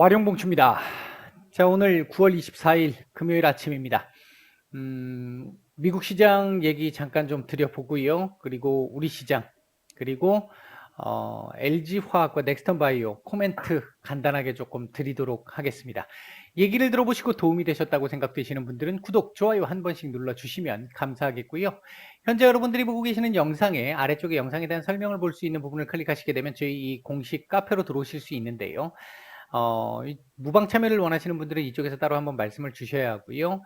와룡봉추입니다. 자, 오늘 9월 24일 금요일 아침입니다. 미국 시장 얘기 잠깐 좀 드려보고요. 그리고 우리 시장, 그리고 LG화학과 넥스턴바이오 코멘트 간단하게 조금 드리도록 하겠습니다. 얘기를 들어보시고 도움이 되셨다고 생각되시는 분들은 구독, 좋아요 한 번씩 눌러주시면 감사하겠고요. 현재 여러분들이 보고 계시는 영상의 아래쪽에 영상에 대한 설명을 볼 수 있는 부분을 클릭하시게 되면 저희 이 공식 카페로 들어오실 수 있는데요. 무방 참여를 원하시는 분들은 이쪽에서 따로 한번 말씀을 주셔야 하고요.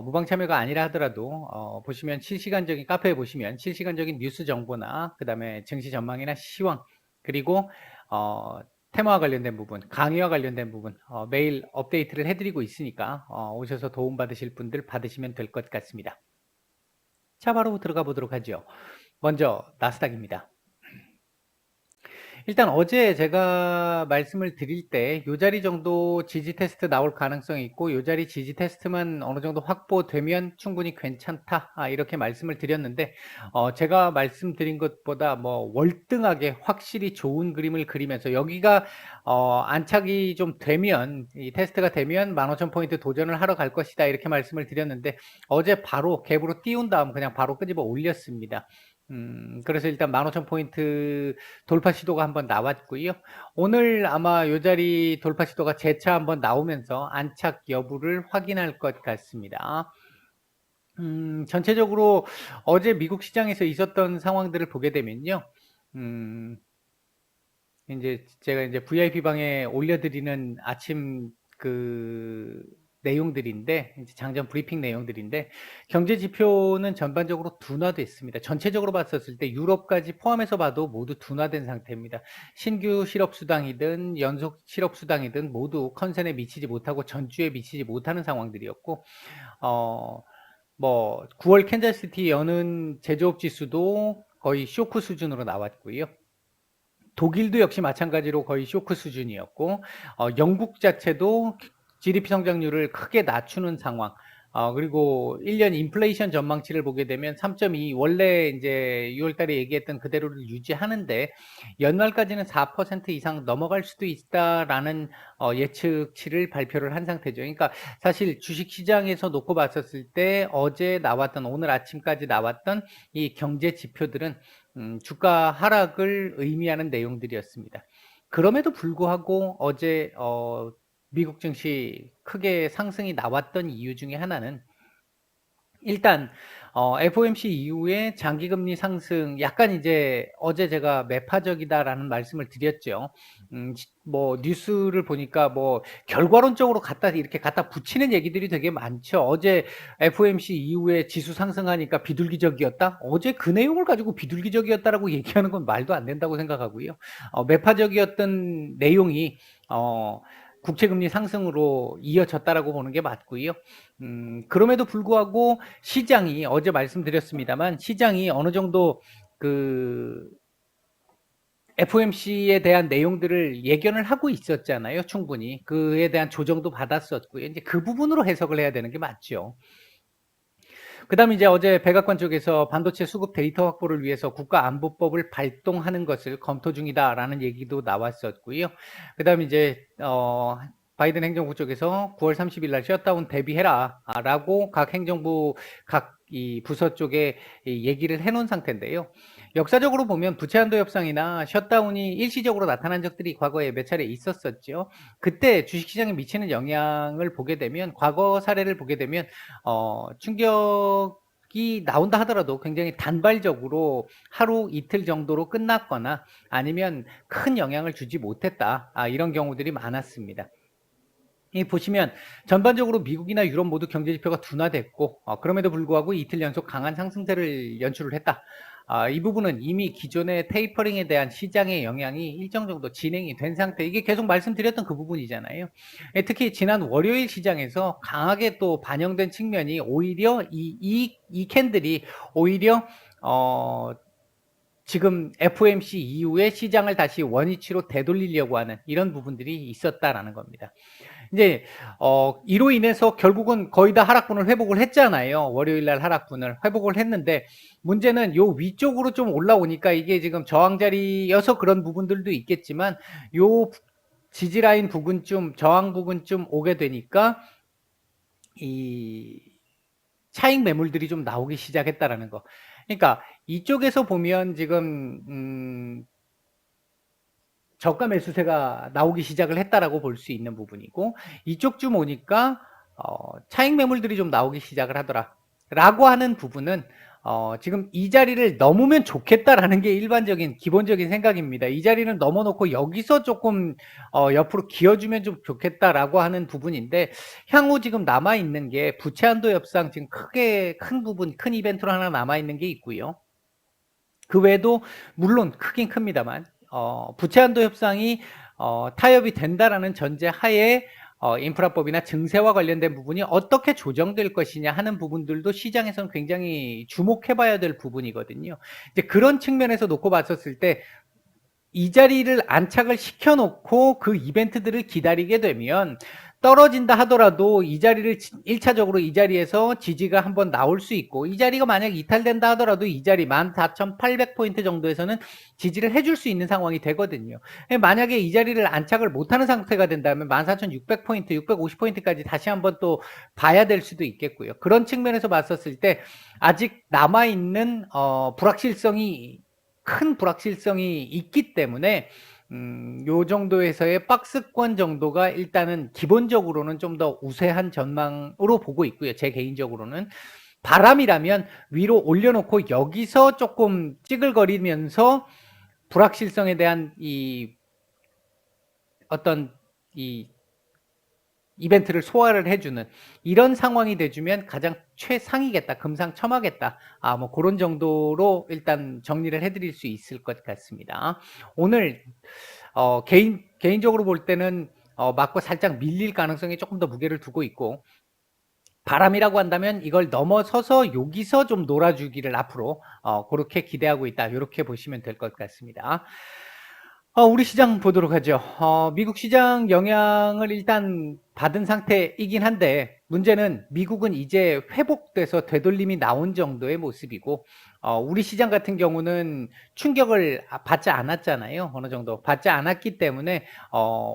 무방 참여가 아니라 하더라도 보시면 실시간적인 카페에 보시면 실시간적인 뉴스 정보나 그 다음에 증시 전망이나 시황, 그리고 테마와 관련된 부분, 강의와 관련된 부분 매일 업데이트를 해드리고 있으니까 오셔서 도움받으실 분들 받으시면 될 것 같습니다. 자, 바로 들어가 보도록 하죠. 먼저 나스닥입니다. 일단 어제 제가 말씀을 드릴 때 요 자리 정도 지지 테스트 나올 가능성이 있고, 요 자리 지지 테스트만 어느 정도 확보되면 충분히 괜찮다, 이렇게 말씀을 드렸는데, 제가 말씀드린 것보다 뭐 월등하게 확실히 좋은 그림을 그리면서 여기가 안착이 좀 되면, 이 테스트가 되면 15,000포인트 도전을 하러 갈 것이다, 이렇게 말씀을 드렸는데 어제 바로 갭으로 띄운 다음 그냥 바로 끄집어 올렸습니다. 그래서 일단 15,000포인트 돌파 시도가 한번 나왔고요. 오늘 아마 요 자리 돌파 시도가 재차 한번 나오면서 안착 여부를 확인할 것 같습니다. 전체적으로 어제 미국 시장에서 있었던 상황들을 보게 되면요. 이제 제가 이제 VIP 방에 올려드리는 아침 그 내용들인데, 이제 장전 브리핑 내용들인데, 경제 지표는 전반적으로 둔화됐습니다. 전체적으로 봤었을 때 유럽까지 포함해서 봐도 모두 둔화된 상태입니다. 신규 실업 수당이든 연속 실업 수당이든 모두 컨센에 미치지 못하고 전주에 미치지 못하는 상황들이었고, 뭐 9월 캔자스시티 여는 제조업 지수도 거의 쇼크 수준으로 나왔고요. 독일도 역시 마찬가지로 거의 쇼크 수준이었고, 영국 자체도 GDP 성장률을 크게 낮추는 상황, 그리고 1년 인플레이션 전망치를 보게 되면 3.2, 원래 이제 6월 달에 얘기했던 그대로를 유지하는데 연말까지는 4% 이상 넘어갈 수도 있다라는 예측치를 발표를 한 상태죠. 그러니까 사실 주식 시장에서 놓고 봤었을 때 어제 나왔던, 오늘 아침까지 나왔던 이 경제 지표들은 주가 하락을 의미하는 내용들이었습니다. 그럼에도 불구하고 어제 미국 증시 크게 상승이 나왔던 이유 중에 하나는, 일단 FOMC 이후에 장기금리 상승, 약간 이제 어제 제가 매파적이다라는 말씀을 드렸죠. 뭐 뉴스를 보니까 뭐 결과론적으로 이렇게 갖다 붙이는 얘기들이 되게 많죠. 어제 FOMC 이후에 지수 상승하니까 비둘기적이었다? 어제 그 내용을 가지고 비둘기적이었다라고 얘기하는 건 말도 안 된다고 생각하고요. 매파적이었던 내용이 국채금리 상승으로 이어졌다라고 보는 게 맞고요. 그럼에도 불구하고 시장이, 어제 말씀드렸습니다만, 시장이 어느 정도 그 FOMC에 대한 내용들을 예견을 하고 있었잖아요. 충분히 그에 대한 조정도 받았었고요. 이제 그 부분으로 해석을 해야 되는 게 맞죠. 그 다음에 이제 어제 백악관 쪽에서 반도체 수급 데이터 확보를 위해서 국가안보법을 발동하는 것을 검토 중이다라는 얘기도 나왔었고요. 그 다음에 이제 바이든 행정부 쪽에서 9월 30일 날 셧다운 대비해라 라고 각 행정부 이 부서 쪽에 얘기를 해놓은 상태인데요. 역사적으로 보면 부채 한도 협상이나 셧다운이 일시적으로 나타난 적들이 과거에 몇 차례 있었었죠. 그때 주식시장에 미치는 영향을 보게 되면, 과거 사례를 보게 되면 충격이 나온다 하더라도 굉장히 단발적으로 하루 이틀 정도로 끝났거나 아니면 큰 영향을 주지 못했다, 이런 경우들이 많았습니다. 이 보시면 전반적으로 미국이나 유럽 모두 경제 지표가 둔화됐고, 그럼에도 불구하고 이틀 연속 강한 상승세를 연출을 했다. 이 부분은 이미 기존의 테이퍼링에 대한 시장의 영향이 일정 정도 진행이 된 상태, 이게 계속 말씀드렸던 그 부분이잖아요. 특히 지난 월요일 시장에서 강하게 또 반영된 측면이 오히려 이 캔들이 오히려 지금 FOMC 이후에 시장을 다시 원위치로 되돌리려고 하는 이런 부분들이 있었다라는 겁니다. 이제 이로 인해서 결국은 거의 다 하락분을 회복을 했잖아요. 월요일날 하락분을 회복을 했는데, 문제는 요 위쪽으로 좀 올라오니까, 이게 지금 저항자리여서 그런 부분들도 있겠지만, 요 지지라인 부근쯤, 저항 부근쯤 오게 되니까 이 차익 매물들이 좀 나오기 시작했다라는 거. 그러니까 이쪽에서 보면 지금 저가 매수세가 나오기 시작을 했다라고 볼 수 있는 부분이고, 이쪽쯤 오니까 차익 매물들이 좀 나오기 시작을 하더라 라고 하는 부분은 지금 이 자리를 넘으면 좋겠다라는 게 일반적인 기본적인 생각입니다. 이 자리는 넘어놓고 여기서 조금 옆으로 기어주면 좀 좋겠다라고 하는 부분인데, 향후 지금 남아있는 게 부채 한도 협상, 지금 큰 부분, 큰 이벤트로 하나 남아있는 게 있고요. 그 외에도 물론 크긴 큽니다만 부채 한도 협상이 타협이 된다라는 전제 하에 인프라법이나 증세와 관련된 부분이 어떻게 조정될 것이냐 하는 부분들도 시장에서는 굉장히 주목해봐야 될 부분이거든요. 이제 그런 측면에서 놓고 봤었을 때 이 자리를 안착을 시켜놓고 그 이벤트들을 기다리게 되면 떨어진다 하더라도 이 자리를 1차적으로 이 자리에서 지지가 한번 나올 수 있고, 이 자리가 만약 이탈된다 하더라도 이 자리 14,800포인트 정도에서는 지지를 해줄 수 있는 상황이 되거든요. 만약에 이 자리를 안착을 못하는 상태가 된다면 14,600포인트, 650포인트까지 다시 한번 또 봐야 될 수도 있겠고요. 그런 측면에서 봤었을 때 아직 남아있는 큰 불확실성이 있기 때문에 요 정도에서의 박스권 정도가 일단은 기본적으로는 좀 더 우세한 전망으로 보고 있고요. 제 개인적으로는 바람이라면 위로 올려놓고 여기서 조금 찌글거리면서 불확실성에 대한 어떤 이벤트를 소화를 해주는 이런 상황이 돼주면 가장 최상이겠다, 금상첨화겠다, 뭐 그런 정도로 일단 정리를 해드릴 수 있을 것 같습니다. 오늘 개인적으로 볼 때는 맞고 살짝 밀릴 가능성이 조금 더 무게를 두고 있고, 바람이라고 한다면 이걸 넘어서서 여기서 좀 놀아주기를 앞으로 그렇게 기대하고 있다, 이렇게 보시면 될 것 같습니다. 우리 시장 보도록 하죠. 미국 시장 영향을 일단 받은 상태이긴 한데, 문제는 미국은 이제 회복돼서 되돌림이 나온 정도의 모습이고, 우리 시장 같은 경우는 충격을 받지 않았잖아요. 어느 정도 받지 않았기 때문에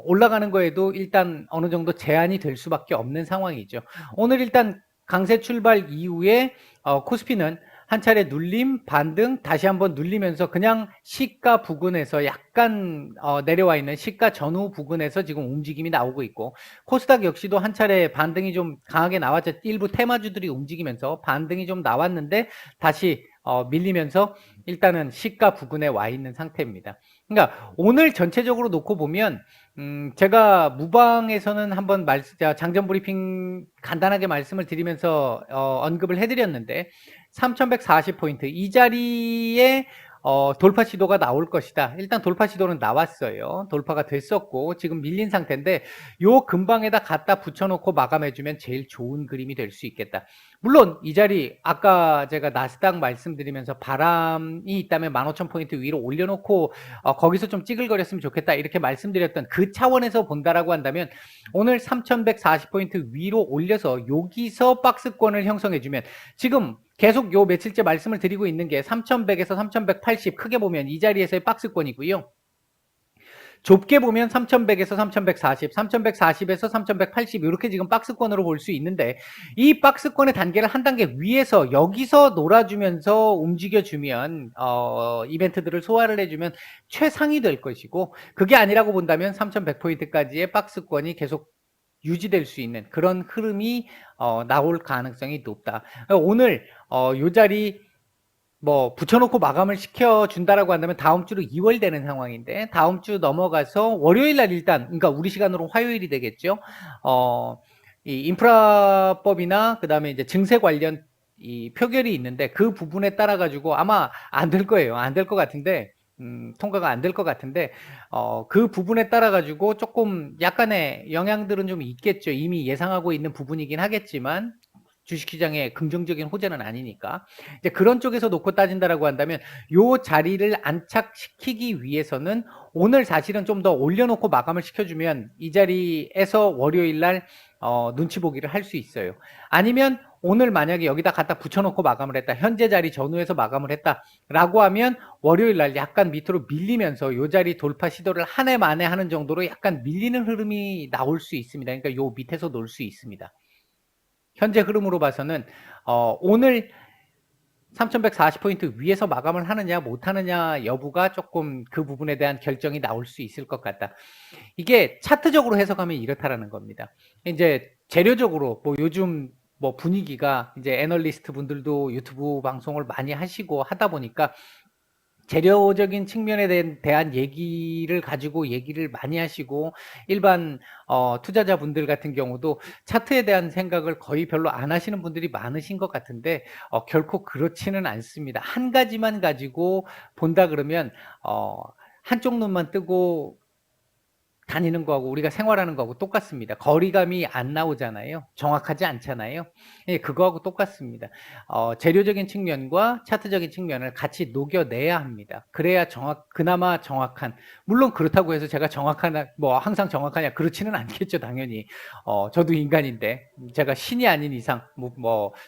올라가는 거에도 일단 어느 정도 제한이 될 수밖에 없는 상황이죠. 오늘 일단 강세 출발 이후에 코스피는 한 차례 눌림, 반등, 다시 한번 눌리면서 그냥 시가 부근에서 약간 내려와 있는 시가 전후 부근에서 지금 움직임이 나오고 있고, 코스닥 역시도 한 차례 반등이 좀 강하게 나왔죠. 일부 테마주들이 움직이면서 반등이 좀 나왔는데 다시 밀리면서 일단은 시가 부근에 와 있는 상태입니다. 그러니까 오늘 전체적으로 놓고 보면 제가 무방에서는 한번 장전 브리핑 간단하게 말씀을 드리면서 언급을 해드렸는데, 3140포인트 이 자리에 돌파 시도가 나올 것이다. 일단 돌파 시도는 나왔어요. 돌파가 됐었고 지금 밀린 상태인데, 요 근방에다 갖다 붙여놓고 마감해주면 제일 좋은 그림이 될 수 있겠다. 물론 이 자리 아까 제가 나스닥 말씀드리면서 바람이 있다면 15,000포인트 위로 올려놓고 거기서 좀 찌글거렸으면 좋겠다, 이렇게 말씀드렸던 그 차원에서 본다라고 한다면, 오늘 3140포인트 위로 올려서 여기서 박스권을 형성해주면, 지금 계속 요 며칠째 말씀을 드리고 있는 게 3100에서 3180, 크게 보면 이 자리에서의 박스권이고요. 좁게 보면 3100에서 3140, 3140에서 3180, 이렇게 지금 박스권으로 볼 수 있는데, 이 박스권의 단계를 한 단계 위에서 여기서 놀아주면서 움직여주면 이벤트들을 소화를 해주면 최상이 될 것이고, 그게 아니라고 본다면 3100포인트까지의 박스권이 계속 유지될 수 있는 그런 흐름이 나올 가능성이 높다. 오늘 요 자리 뭐 붙여놓고 마감을 시켜준다라고 한다면 다음 주로 2월 되는 상황인데, 다음 주 넘어가서 월요일 날 일단, 그러니까 우리 시간으로 화요일이 되겠죠. 이 인프라법이나 그 다음에 이제 증세 관련 이 표결이 있는데, 그 부분에 따라 가지고 아마 안 될 거예요. 안 될 것 같은데, 통과가 안 될 것 같은데, 그 부분에 따라 가지고 조금 약간의 영향들은 좀 있겠죠. 이미 예상하고 있는 부분이긴 하겠지만 주식시장의 긍정적인 호재는 아니니까. 이제 그런 쪽에서 놓고 따진다라고 한다면, 요 자리를 안착시키기 위해서는 오늘 사실은 좀 더 올려놓고 마감을 시켜주면 이 자리에서 월요일 날 눈치 보기를 할 수 있어요. 아니면 오늘 만약에 여기다 갖다 붙여놓고 마감을 했다. 현재 자리 전후에서 마감을 했다라고 하면 월요일 날 약간 밑으로 밀리면서 이 자리 돌파 시도를 한 해 만에 하는 정도로 약간 밀리는 흐름이 나올 수 있습니다. 그러니까 요 밑에서 놀 수 있습니다. 현재 흐름으로 봐서는 오늘 3140포인트 위에서 마감을 하느냐 못하느냐 여부가 조금 그 부분에 대한 결정이 나올 수 있을 것 같다. 이게 차트적으로 해석하면 이렇다라는 겁니다. 이제 재료적으로 뭐 요즘 뭐 분위기가 이제 애널리스트 분들도 유튜브 방송을 많이 하시고 하다 보니까 재료적인 측면에 대한 얘기를 가지고 얘기를 많이 하시고 일반 투자자분들 같은 경우도 차트에 대한 생각을 거의 별로 안 하시는 분들이 많으신 것 같은데 결코 그렇지는 않습니다. 한 가지만 가지고 본다 그러면 한쪽 눈만 뜨고 다니는 거하고 우리가 생활하는 거하고 똑같습니다. 거리감이 안 나오잖아요. 정확하지 않잖아요. 예, 그거하고 똑같습니다. 재료적인 측면과 차트적인 측면을 같이 녹여내야 합니다. 그래야 그나마 정확한, 물론 그렇다고 해서 제가 항상 정확하냐, 그렇지는 않겠죠, 당연히. 저도 인간인데, 제가 신이 아닌 이상,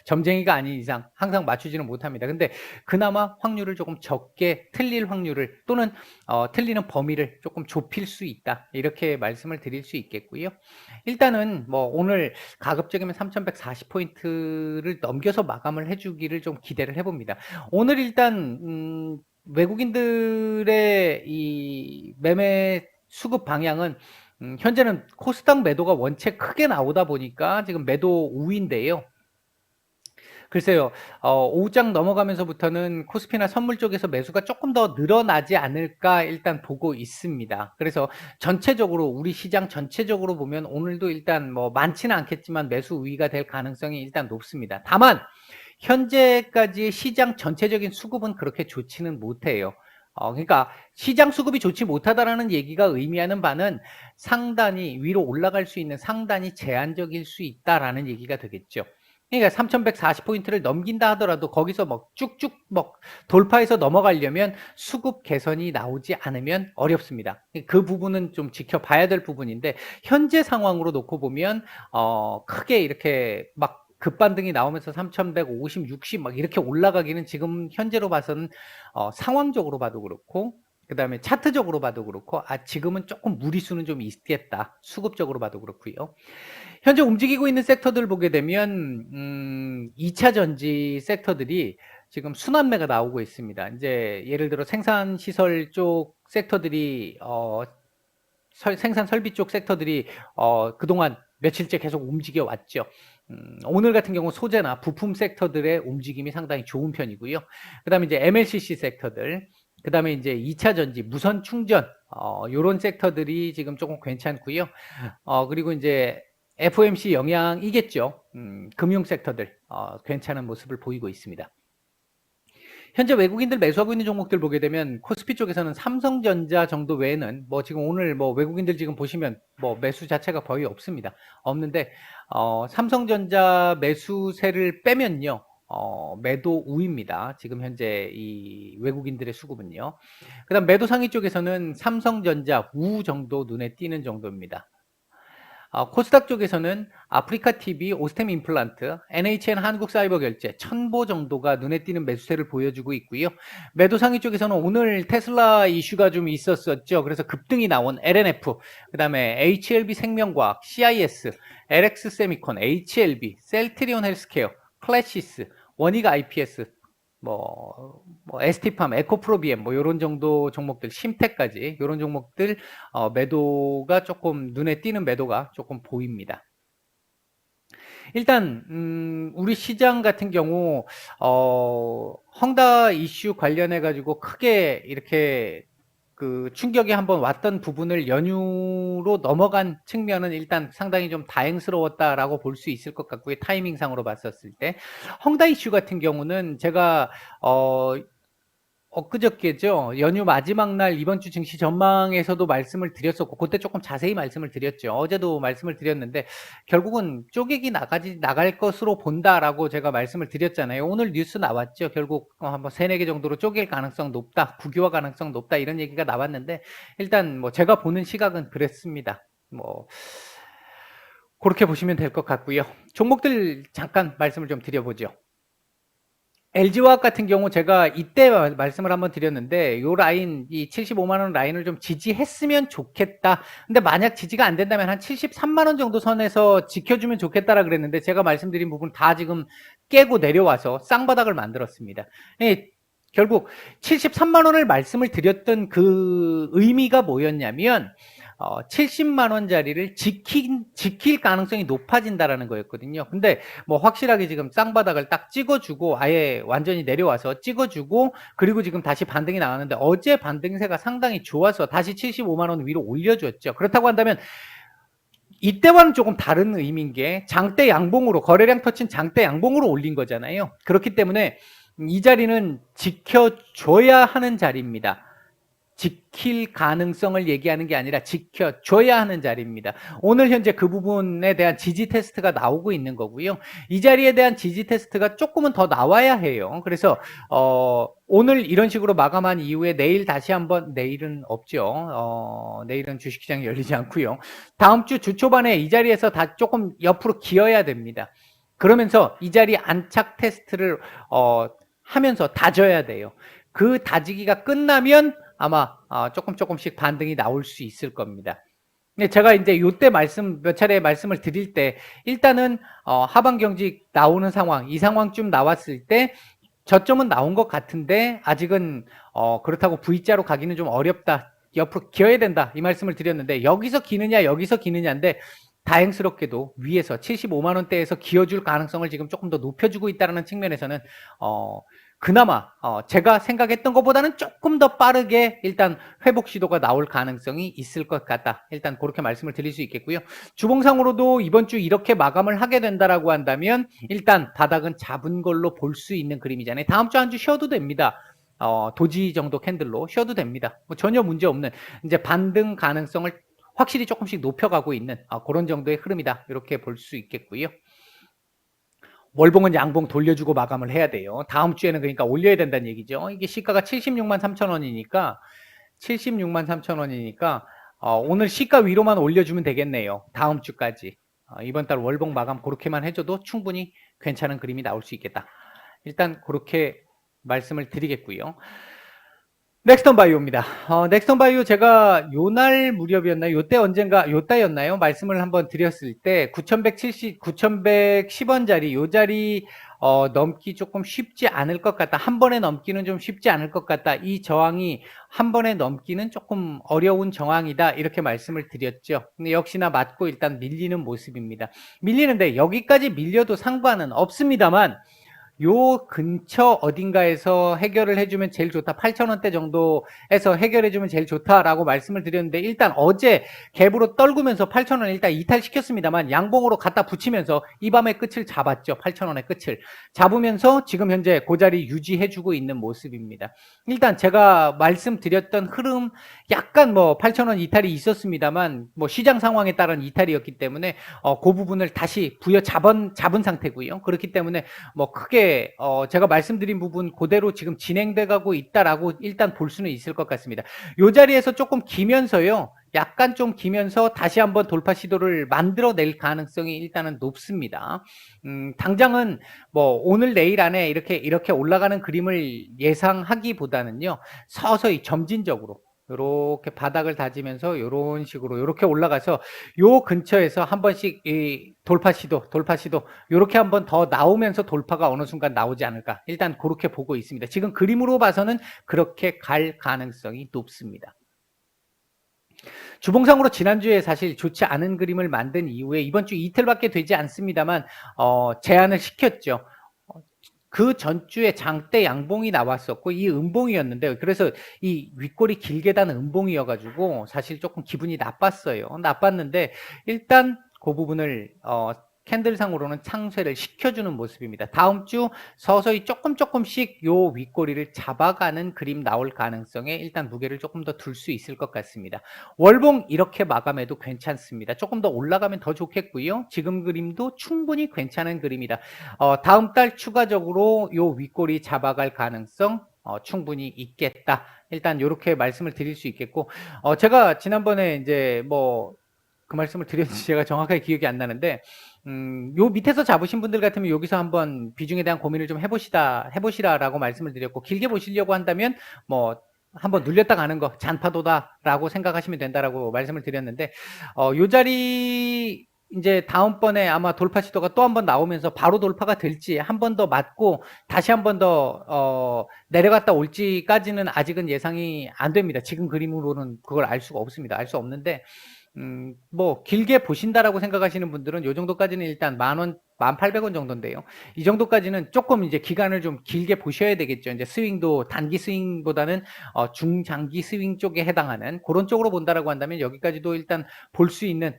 점쟁이가 아닌 이상, 항상 맞추지는 못합니다. 근데 그나마 확률을 조금 적게 틀릴 확률을, 또는 틀리는 범위를 조금 좁힐 수 있다. 이렇게 말씀을 드릴 수 있겠고요. 일단은 뭐 오늘 가급적이면 3140포인트를 넘겨서 마감을 해주기를 좀 기대를 해봅니다. 오늘 일단 외국인들의 이 매매 수급 방향은 현재는 코스닥 매도가 원체 크게 나오다 보니까 지금 매도 우위인데요. 글쎄요, 오후장 넘어가면서부터는 코스피나 선물 쪽에서 매수가 조금 더 늘어나지 않을까 일단 보고 있습니다. 그래서 전체적으로, 우리 시장 전체적으로 보면 오늘도 일단 뭐 많지는 않겠지만 매수 우위가 될 가능성이 일단 높습니다. 다만, 현재까지 시장 전체적인 수급은 그렇게 좋지는 못해요. 그러니까 시장 수급이 좋지 못하다라는 얘기가 의미하는 바는 상단이 위로 올라갈 수 있는 상단이 제한적일 수 있다라는 얘기가 되겠죠. 그러니까 3140포인트를 넘긴다 하더라도 거기서 쭉쭉 돌파해서 넘어가려면 수급 개선이 나오지 않으면 어렵습니다. 그 부분은 좀 지켜봐야 될 부분인데, 현재 상황으로 놓고 보면 크게 이렇게 급반등이 나오면서 3150, 60 이렇게 올라가기는 지금 현재로 봐서는 상황적으로 봐도 그렇고, 그 다음에 차트적으로 봐도 그렇고, 지금은 조금 무리수는 좀 있겠다. 수급적으로 봐도 그렇고요. 현재 움직이고 있는 섹터들 보게 되면 2차 전지 섹터들이 지금 순환매가 나오고 있습니다. 이제 예를 들어 생산 시설 쪽 섹터들이 생산 설비 쪽 섹터들이 그동안 며칠째 계속 움직여 왔죠. 오늘 같은 경우 소재나 부품 섹터들의 움직임이 상당히 좋은 편이고요. 그다음에 이제 MLCC 섹터들, 그다음에 이제 2차 전지, 무선 충전 요런 섹터들이 지금 조금 괜찮고요. 그리고 이제 FOMC 영향이겠죠. 금융 섹터들 괜찮은 모습을 보이고 있습니다. 현재 외국인들 매수하고 있는 종목들 보게 되면 코스피 쪽에서는 삼성전자 정도 외에는 지금 오늘 외국인들 지금 보시면 매수 자체가 거의 없습니다. 없는데 삼성전자 매수세를 빼면요. 매도 우입니다. 지금 현재 이 외국인들의 수급은요. 그다음 매도 상위 쪽에서는 삼성전자 우 정도 눈에 띄는 정도입니다. 코스닥 쪽에서는 아프리카TV, 오스템 임플란트, NHN 한국사이버결제, 천보 정도가 눈에 띄는 매수세를 보여주고 있고요. 매도 상위 쪽에서는 오늘 테슬라 이슈가 좀 있었었죠. 그래서 급등이 나온 LNF, 그 다음에 HLB 생명과학, CIS, LX 세미콘, HLB, 셀트리온 헬스케어, 클래시스, 원익 IPS, ST팜, 에코프로비엠, 요런 정도 종목들, 심테까지, 요런 종목들, 매도가 조금, 눈에 띄는 매도가 조금 보입니다. 일단, 우리 시장 같은 경우, 헝다 이슈 관련해가지고 크게 이렇게 충격이 한번 왔던 부분을 연휴로 넘어간 측면은 일단 상당히 좀 다행스러웠다라고 볼 수 있을 것 같고요. 타이밍상으로 봤었을 때. 헝다 이슈 같은 경우는 제가, 엊그저께죠. 연휴 마지막 날 이번 주 증시 전망에서도 말씀을 드렸었고, 그때 조금 자세히 말씀을 드렸죠. 어제도 말씀을 드렸는데, 결국은 쪼개기 나갈 것으로 본다라고 제가 말씀을 드렸잖아요. 오늘 뉴스 나왔죠. 결국 한번 3, 4개 정도로 쪼갤 가능성 높다, 국유화 가능성 높다, 이런 얘기가 나왔는데, 일단 제가 보는 시각은 그랬습니다. 그렇게 보시면 될 것 같고요. 종목들 잠깐 말씀을 좀 드려보죠. LG화학 같은 경우 제가 이때 말씀을 한번 드렸는데 요 라인, 이 75만 원 라인을 좀 지지했으면 좋겠다. 근데 만약 지지가 안 된다면 한 73만 원 정도 선에서 지켜주면 좋겠다라 그랬는데 제가 말씀드린 부분 다 지금 깨고 내려와서 쌍바닥을 만들었습니다. 예, 결국 73만 원을 말씀을 드렸던 그 의미가 뭐였냐면 70만 원짜리를 지킬 가능성이 높아진다라는 거였거든요. 근데 뭐 확실하게 지금 쌍바닥을 딱 찍어주고 아예 완전히 내려와서 찍어주고 그리고 지금 다시 반등이 나왔는데 어제 반등세가 상당히 좋아서 다시 75만 원 위로 올려줬죠. 그렇다고 한다면 이때와는 조금 다른 의미인 게 장대 양봉으로 거래량 터친 장대 양봉으로 올린 거잖아요. 그렇기 때문에 이 자리는 지켜줘야 하는 자리입니다. 지킬 가능성을 얘기하는 게 아니라 지켜줘야 하는 자리입니다. 오늘 현재 그 부분에 대한 지지 테스트가 나오고 있는 거고요. 이 자리에 대한 지지 테스트가 조금은 더 나와야 해요. 그래서 오늘 이런 식으로 마감한 이후에 내일 다시 한번, 내일은 없죠. 내일은 주식시장이 열리지 않고요. 다음 주 주 초반에 이 자리에서 다 조금 옆으로 기어야 됩니다. 그러면서 이 자리 안착 테스트를 하면서 다져야 돼요. 그 다지기가 끝나면 아마 조금씩 반등이 나올 수 있을 겁니다. 근데 제가 이제 요때 몇 차례 말씀을 드릴 때 일단은 하방 경직 나오는 상황, 이 상황쯤 나왔을 때 저점은 나온 것 같은데 아직은 그렇다고 V자로 가기는 좀 어렵다. 옆으로 기어야 된다. 이 말씀을 드렸는데 여기서 기느냐 여기서 기느냐인데 다행스럽게도 위에서 75만 원대에서 기어줄 가능성을 지금 조금 더 높여주고 있다는 측면에서는 그나마 제가 생각했던 것보다는 조금 더 빠르게 일단 회복 시도가 나올 가능성이 있을 것 같다. 일단 그렇게 말씀을 드릴 수 있겠고요. 주봉상으로도 이번 주 이렇게 마감을 하게 된다라고 한다면 일단 바닥은 잡은 걸로 볼 수 있는 그림이잖아요. 다음 주 한 주 쉬어도 됩니다. 도지 정도 캔들로 쉬어도 됩니다. 뭐 전혀 문제 없는 이제 반등 가능성을 확실히 조금씩 높여가고 있는 그런 정도의 흐름이다. 이렇게 볼 수 있겠고요. 월봉은 양봉 돌려주고 마감을 해야 돼요. 다음 주에는 그러니까 올려야 된다는 얘기죠. 이게 시가가 76만 3천 원이니까 76만 3천 원이니까 오늘 시가 위로만 올려주면 되겠네요. 다음 주까지. 이번 달 월봉 마감 그렇게만 해줘도 충분히 괜찮은 그림이 나올 수 있겠다. 일단 그렇게 말씀을 드리겠고요. 넥스턴 바이오입니다. 넥스턴 바이오 제가 요날 무렵이었나요? 요때 언젠가, 요때였나요? 말씀을 한번 드렸을 때 9,110원짜리 요 자리 넘기 조금 쉽지 않을 것 같다. 한 번에 넘기는 좀 쉽지 않을 것 같다. 이 저항이 한 번에 넘기는 조금 어려운 저항이다. 이렇게 말씀을 드렸죠. 근데 역시나 맞고 일단 밀리는 모습입니다. 밀리는데 여기까지 밀려도 상관은 없습니다만 요 근처 어딘가에서 해결을 해주면 제일 좋다. 8,000원대 정도에서 해결해주면 제일 좋다라고 말씀을 드렸는데 일단 어제 갭으로 떨구면서 8,000원 일단 이탈시켰습니다만 양봉으로 갖다 붙이면서 이 밤의 끝을 잡았죠. 8,000원의 끝을 잡으면서 지금 현재 그 자리 유지해주고 있는 모습입니다. 일단 제가 말씀드렸던 흐름 약간 뭐 8,000원 이탈이 있었습니다만 뭐 시장 상황에 따른 이탈이었기 때문에 그 부분을 다시 잡은 상태고요. 그렇기 때문에 뭐 크게 제가 말씀드린 부분 그대로 지금 진행돼 가고 있다라고 일단 볼 수는 있을 것 같습니다. 이 자리에서 조금 기면서요. 약간 좀 기면서 다시 한번 돌파 시도를 만들어낼 가능성이 일단은 높습니다. 당장은 뭐 오늘 내일 안에 이렇게 올라가는 그림을 예상하기보다는요. 서서히 점진적으로 이렇게 바닥을 다지면서 이런 식으로 이렇게 올라가서 요 근처에서 한 번씩 이 돌파 시도 이렇게 한번 더 나오면서 돌파가 어느 순간 나오지 않을까 일단 그렇게 보고 있습니다. 지금 그림으로 봐서는 그렇게 갈 가능성이 높습니다. 주봉상으로 지난주에 사실 좋지 않은 그림을 만든 이후에 이번 주 이틀밖에 되지 않습니다만 제안을 시켰죠. 그 전주에 장대 양봉이 나왔었고 이 음봉이었는데 그래서 이 윗골이 길게 단 음봉이어가지고 사실 조금 기분이 나빴는데 일단 그 부분을 캔들상으로는 창쇄를 시켜주는 모습입니다. 다음 주 서서히 조금씩 요 윗꼬리를 잡아가는 그림 나올 가능성에 일단 무게를 조금 더 둘 수 있을 것 같습니다. 월봉 이렇게 마감해도 괜찮습니다. 조금 더 올라가면 더 좋겠고요. 지금 그림도 충분히 괜찮은 그림이다. 다음 달 추가적으로 요 윗꼬리 잡아갈 가능성 충분히 있겠다. 일단 이렇게 말씀을 드릴 수 있겠고 제가 지난번에 이제 뭐 그 말씀을 드렸는지 제가 정확하게 기억이 안 나는데, 요 밑에서 잡으신 분들 같으면 여기서 한번 비중에 대한 고민을 좀 해보시라라고 말씀을 드렸고, 길게 보시려고 한다면, 뭐, 한번 눌렸다 가는 거, 잔파도다라고 생각하시면 된다라고 말씀을 드렸는데, 요 자리, 이제 다음번에 아마 돌파 시도가 또 한 번 나오면서 바로 돌파가 될지, 한 번 더 맞고, 다시 한 번 더, 내려갔다 올지까지는 아직은 예상이 안 됩니다. 지금 그림으로는 그걸 알 수가 없습니다. 알 수 없는데, 뭐 길게 보신다라고 생각하시는 분들은 요 정도까지는 일단 10,000원, 1,800원 정도인데요. 이 정도까지는 조금 이제 기간을 좀 길게 보셔야 되겠죠. 이제 스윙도 단기 스윙보다는 중장기 스윙 쪽에 해당하는 그런 쪽으로 본다라고 한다면 여기까지도 일단 볼 수 있는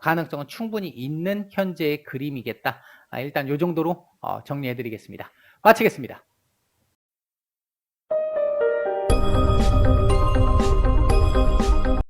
가능성은 충분히 있는 현재의 그림이겠다. 일단 요 정도로 정리해 드리겠습니다. 마치겠습니다.